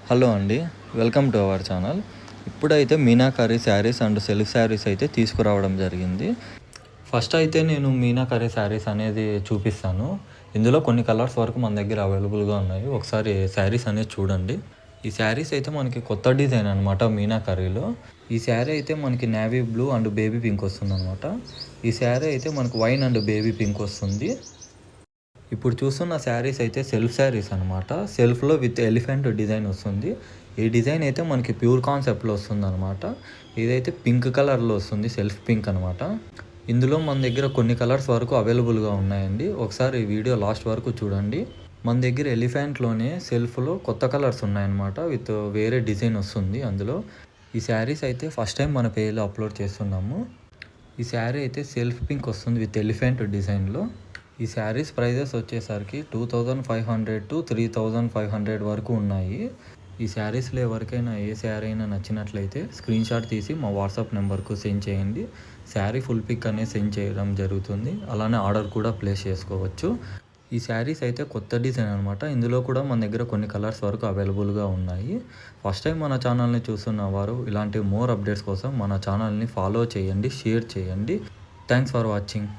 Hello అండి, welcome to our channel. ఇప్పుడైతే meenakari saris and self saris అయితే తీసుకురావడం జరిగింది. ఫస్ట్ అయితే నేను మీనాకరీ శారీస్ అనేది చూపిస్తాను. ఇందులో కొన్ని కలర్స్ వరకు మన దగ్గర అవైలబుల్గా ఉన్నాయి. ఒకసారి శారీస్ అనేది చూడండి. ఈ శారీస్ అయితే మనకి కొత్త డిజైన్ అనమాట మీనాకరీలో. ఈ శారీ అయితే మనకి navy blue and baby pink వస్తుంది అనమాట. ఈ శారీ అయితే మనకు వైన్ అండ్ బేబీ పింక్ వస్తుంది. ఇప్పుడు చూస్తున్న శారీస్ అయితే సెల్ఫ్ శారీస్ అనమాట. సెల్ఫ్లో విత్ ఎలిఫెంట్ డిజైన్ వస్తుంది. ఈ డిజైన్ అయితే మనకి ప్యూర్ కాన్సెప్ట్లో వస్తుంది అనమాట. ఇదైతే పింక్ కలర్లో వస్తుంది, సెల్ఫ్ పింక్ అనమాట. ఇందులో మన దగ్గర కొన్ని కలర్స్ వరకు అవైలబుల్గా ఉన్నాయండి. ఒకసారి ఈ వీడియో లాస్ట్ వరకు చూడండి. మన దగ్గర ఎలిఫెంట్లోనే సెల్ఫ్లో కొత్త కలర్స్ ఉన్నాయన్నమాట, విత్ వేరే డిజైన్ వస్తుంది అందులో. ఈ శారీస్ అయితే ఫస్ట్ టైం మన పేజ్లో అప్లోడ్ చేస్తున్నాము. ఈ శారీ అయితే సెల్ఫ్ పింక్ వస్తుంది విత్ ఎలిఫెంట్ డిజైన్లో. ఈ శారీస్ ప్రైజెస్ వచ్చేసరికి 2500 to 3500 వరకు ఉన్నాయి. ఈ శారీస్లో ఎవరికైనా ఏ శారీ అయినా నచ్చినట్లయితే స్క్రీన్ షాట్ తీసి మా వాట్సాప్ నెంబర్కు సెండ్ చేయండి. శారీ ఫుల్ పిక్ అనేది సెండ్ చేయడం జరుగుతుంది. అలానే ఆర్డర్ కూడా ప్లేస్ చేసుకోవచ్చు. ఈ శారీస్ అయితే కొత్త డిజైన్ అనమాట. ఇందులో కూడా మన దగ్గర కొన్ని కలర్స్ వరకు అవైలబుల్గా ఉన్నాయి. ఫస్ట్ టైం మన ఛానల్ని చూస్తున్న వారు ఇలాంటి మోర్ అప్డేట్స్ కోసం మన ఛానల్ని ఫాలో చేయండి, షేర్ చేయండి. Thanks for watching.